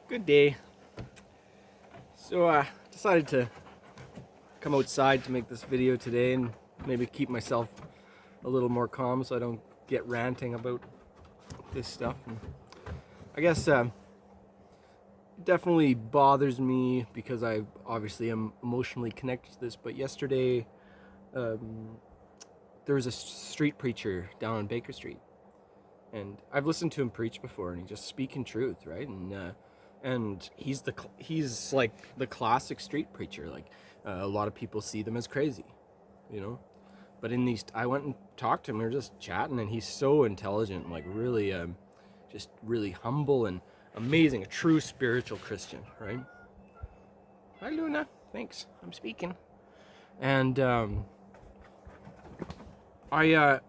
Good day. So decided to come outside to make this video today and maybe keep myself a little more calm so I don't get ranting about this stuff. And I guess it definitely bothers me because I obviously am emotionally connected to this, but yesterday there was a street preacher down on Baker Street, and I've listened to him preach before, and he's just speaking truth, right? And he's like the classic street preacher. Like a lot of people see them as crazy, you know. But I went and talked to him. We were just chatting, and he's so intelligent, like really, just really humble and amazing. A true spiritual Christian, right? Hi, Luna. Thanks. I'm speaking. And I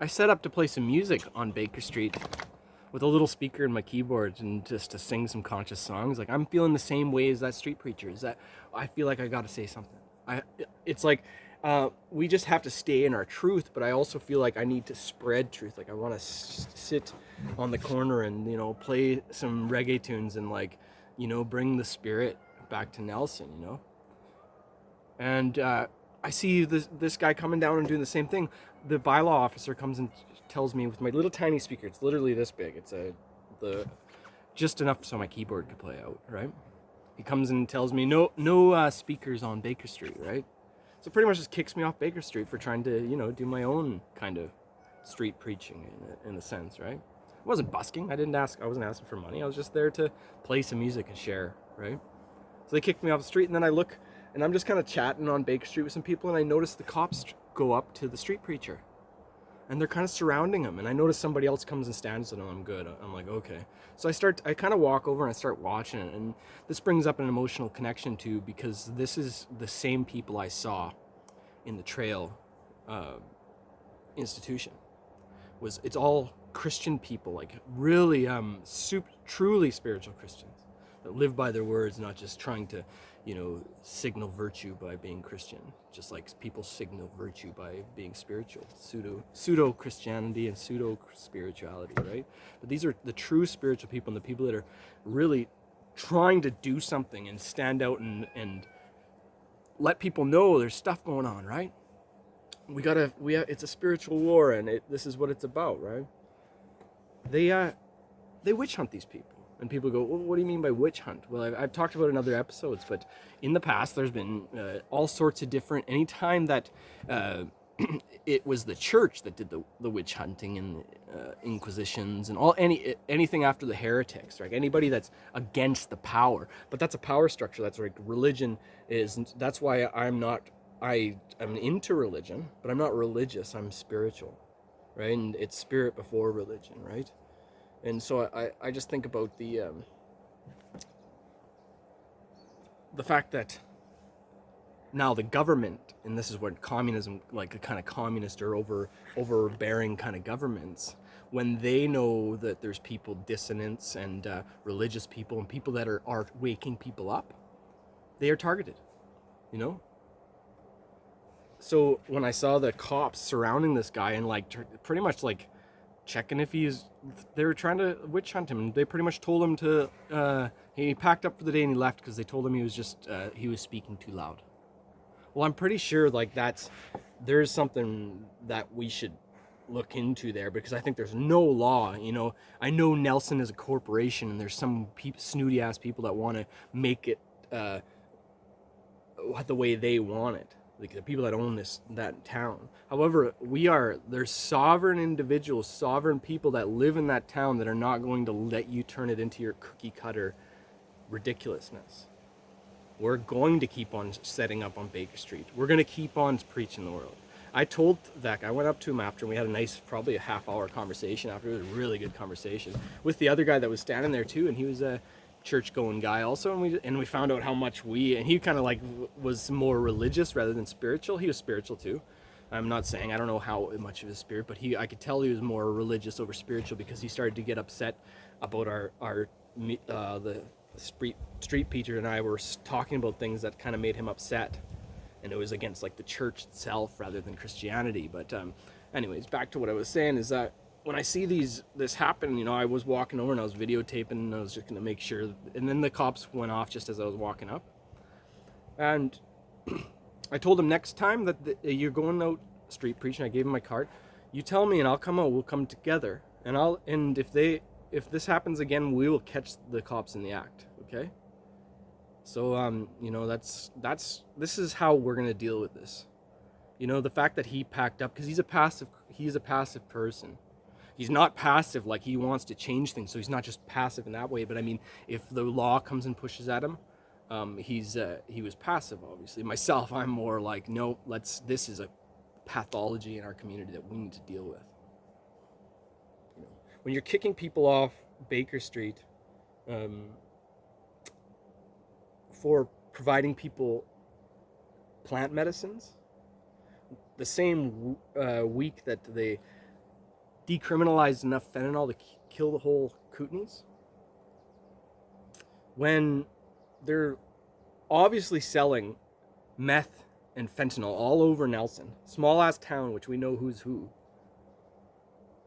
set up to play some music on Baker Street with a little speaker and my keyboard and just to sing some conscious songs. Like, I'm feeling the same way as that street preacher. Is that I feel like I got to say something. It's like we just have to stay in our truth, but I also feel like I need to spread truth. Like I want to sit on the corner and, play some reggae tunes and bring the spirit back to Nelson, And I see this guy coming down and doing the same thing. The bylaw officer comes and tells me with my little tiny speaker, it's literally this big, it's just enough so my keyboard could play out, right? He comes and tells me no speakers on Baker Street, right? So pretty much just kicks me off Baker Street for trying to do my own kind of street preaching in a sense, right? I wasn't busking. I wasn't asking for money. I was just there to play some music and share, right? So they kicked me off the street, and then I look, and I'm just kind of chatting on Baker Street with some people, and I notice the cops go up to the street preacher, and they're kind of surrounding him, and I notice somebody else comes and stands with him. I'm good. I'm like, okay. So I kind of walk over and I start watching it, and this brings up an emotional connection too, because this is the same people I saw in the Trail institution. It's all Christian people, like really truly spiritual Christians that live by their words, not just trying to signal virtue by being Christian, just like people signal virtue by being spiritual. Pseudo Christianity and pseudo spirituality, right? But these are the true spiritual people, and the people that are really trying to do something and stand out and let people know there's stuff going on, right? It's a spiritual war, and this is what it's about, right? They witch hunt these people. And people go, well, what do you mean by witch hunt? Well, I've talked about it in other episodes, but in the past, there's been all sorts of different, anytime that it was the church that did the witch hunting and inquisitions and anything after the heretics, right? Anybody that's against the power. But that's a power structure. That's like religion is. That's why I'm into religion, but I'm not religious. I'm spiritual, right? And it's spirit before religion, right? And so I just think about the fact that now the government, and this is what communism, like a kind of communist or overbearing kind of governments, when they know that there's people, dissonance and religious people and people that are waking people up, they are targeted, So when I saw the cops surrounding this guy and pretty much checking if they were trying to witch hunt him. They pretty much told him to, he packed up for the day and he left because they told him he was speaking too loud. Well, I'm pretty sure there's something that we should look into there, because I think there's no law, I know Nelson is a corporation, and there's some snooty ass people that want to make it the way they want it. Like the people that own that town. However, there's sovereign individuals, sovereign people that live in that town that are not going to let you turn it into your cookie cutter ridiculousness. We're going to keep on setting up on Baker Street. We're going to keep on preaching the world. I told that guy, I went up to him after, and we had a nice, probably a half-hour conversation after. It was a really good conversation with the other guy that was standing there too, and he was a church-going guy also, and we found out how much and he kind of was more religious rather than spiritual. He was spiritual too. I'm not saying, I don't know how much of his spirit, but I could tell he was more religious over spiritual, because he started to get upset about the street preacher and I were talking about things that kind of made him upset, and it was against the church itself rather than Christianity. But anyways, back to what I was saying is that when I see this happen, I was walking over and I was videotaping and I was just gonna make sure. And then the cops went off just as I was walking up, and I told him next time that you're going out street preaching. I gave him my card. You tell me and I'll come out. We'll come together, and if this happens again, we will catch the cops in the act. Okay. So this is how we're gonna deal with this. The fact that he packed up because he's a passive person. He's not passive like he wants to change things, so he's not just passive in that way. But I mean, if the law comes and pushes at him, he was passive. Obviously, myself, I'm more like, no, this is a pathology in our community that we need to deal with. When you're kicking people off Baker Street for providing people plant medicines, the same week that they decriminalized enough fentanyl to kill the whole Kootenays, when they're obviously selling meth and fentanyl all over Nelson, small ass town, which we know who's who,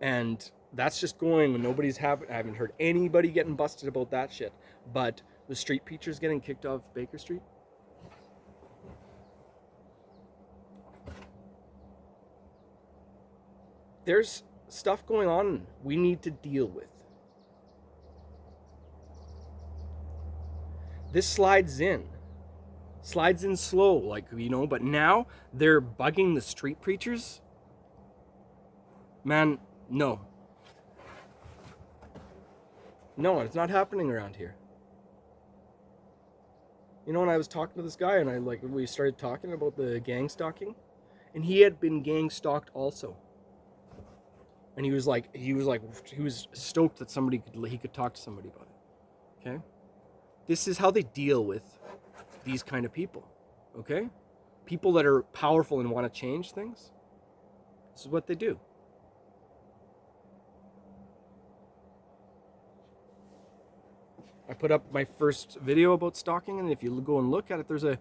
and that's just going when nobody's I haven't heard anybody getting busted about that shit, but the street preachers getting kicked off Baker Street. There's stuff going on we need to deal with. This slides in slow, but now they're bugging the street preachers. Man, no, it's not happening around here. When I was talking to this guy and we started talking about the gang stalking, and he had been gang stalked also. And he was stoked that he could talk to somebody about it. Okay? This is how they deal with these kind of people. Okay? People that are powerful and want to change things. This is what they do. I put up my first video about stalking, and if you go and look at it, there's a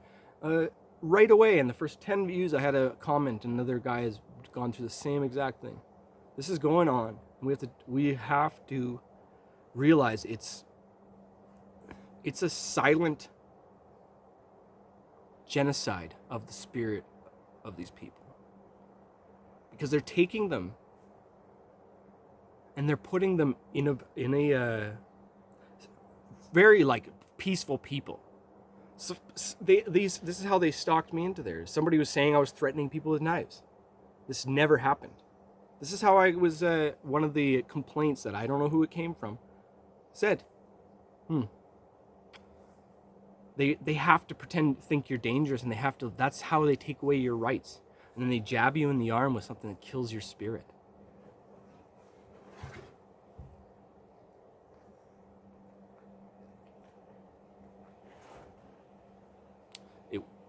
right away in the first 10 views, I had a comment, and another guy has gone through the same exact thing. This is going on. We have to realize it's a silent genocide of the spirit of these people, because they're taking them and they're putting them in a very peaceful people. So this is how they stalked me into there. Somebody was saying I was threatening people with knives. This never happened. This is how I was, one of the complaints that I don't know who it came from, said, They have to think you're dangerous, and that's how they take away your rights. And then they jab you in the arm with something that kills your spirit.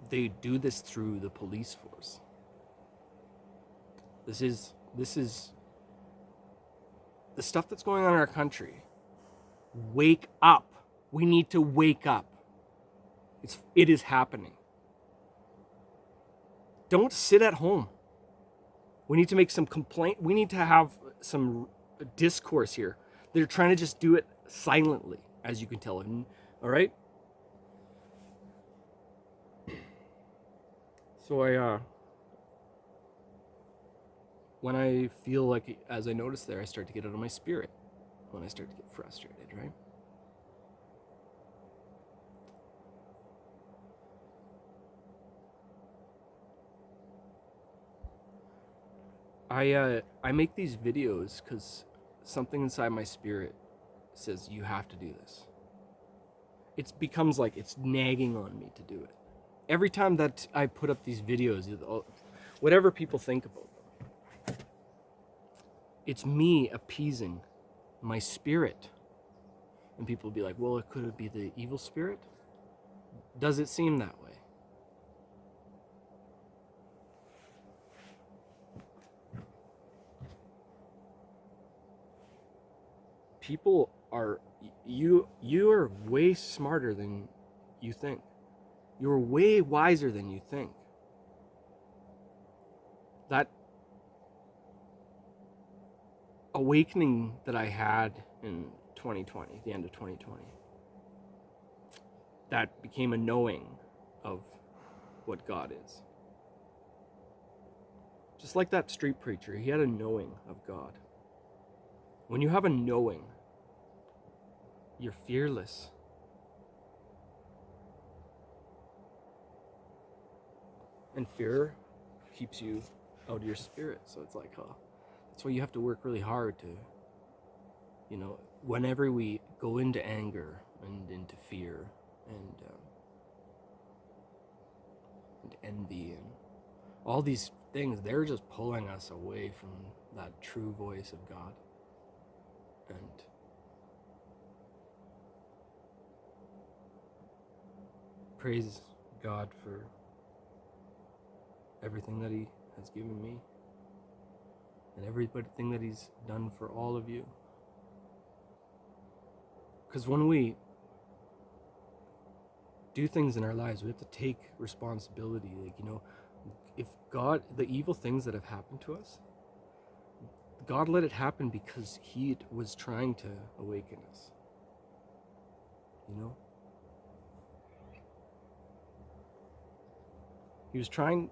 They do this through the police force. This is the stuff that's going on in our country. Wake up. We need to wake up. It is happening. Don't sit at home. We need to make some complaint. We need to have some discourse here. They're trying to just do it silently, as you can tell. All right? So when I feel like, as I noticed there, I start to get out of my spirit. When I start to get frustrated, right? I make these videos because something inside my spirit says you have to do this. It becomes like it's nagging on me to do it. Every time that I put up these videos, whatever people think about them, it's me appeasing my spirit. And people will be like, well, could it be the evil spirit? Does it seem that way? People are, you are way smarter than you think. You're way wiser than you think. That awakening that I had in 2020, the end of 2020, that became a knowing of what God is. Just like that street preacher, he had a knowing of God. When you have a knowing, you're fearless. And fear keeps you out of your spirit. So it's like, that's why you have to work really hard to, whenever we go into anger and into fear and envy and all these things, they're just pulling us away from that true voice of God. And praise God for everything that he has given me and everything that he's done for all of you. Because when we do things in our lives, we have to take responsibility. If God, the evil things that have happened to us, God let it happen because he was trying to awaken us. He's trying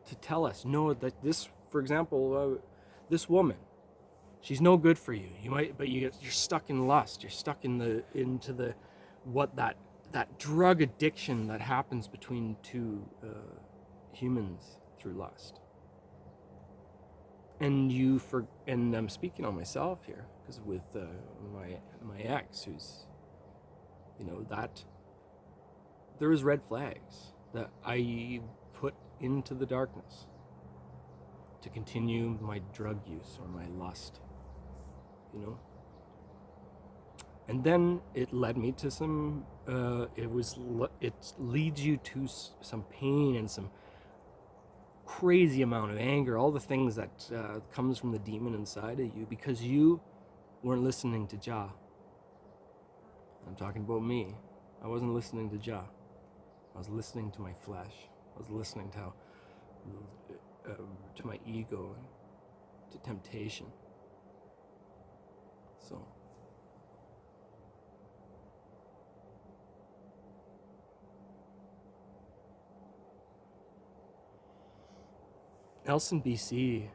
to tell us, no, that this, for example, this woman, she's no good for you. You're stuck in lust. You're stuck into that drug addiction that happens between two humans through lust. And I'm speaking on myself here, because with my ex, who's, that there was red flags that I put into the darkness to continue my drug use or my lust, And then it led me to some. It leads you to some pain and some crazy amount of anger, all the things that comes from the demon inside of you because you weren't listening to Jah. I'm talking about me. I wasn't listening to Jah. I was listening to my flesh. I was listening to my ego and to temptation. So Nelson, BC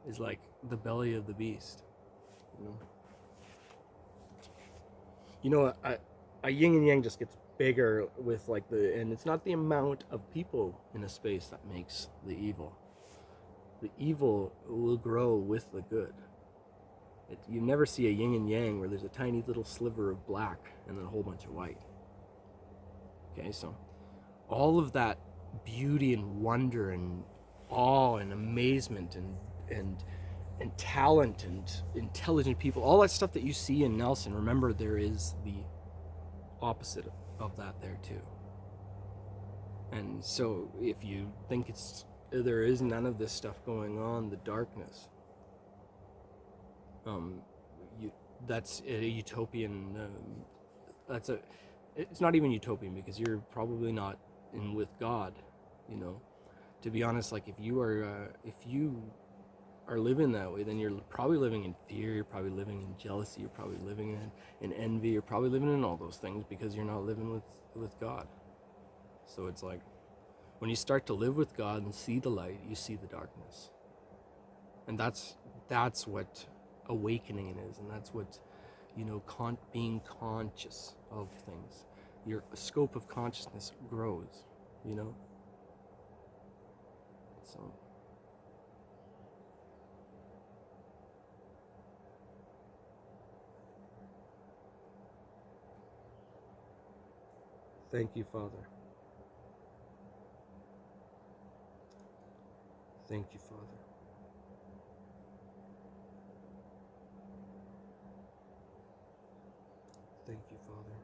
is like the belly of the beast. A yin and yang just gets bigger with and it's not the amount of people in a space that makes the evil. The evil will grow with the good. You never see a yin and yang where there's a tiny little sliver of black and then a whole bunch of white. Okay, so all of that beauty and wonder and awe and amazement and talent and intelligent people, all that stuff that you see in Nelson, remember there is the opposite of that there too. And so if you think there is none of this stuff going on, the darkness, that's a utopian. It's not even utopian because you're probably not in with God, To be honest, if you are living that way, then you're probably living in fear, you're probably living in jealousy, you're probably living in envy, you're probably living in all those things because you're not living with God. So it's like, when you start to live with God and see the light, you see the darkness. And that's what awakening is, and that's what, being conscious of things. Your scope of consciousness grows, So thank you, Father. Thank you, Father. Thank you, Father.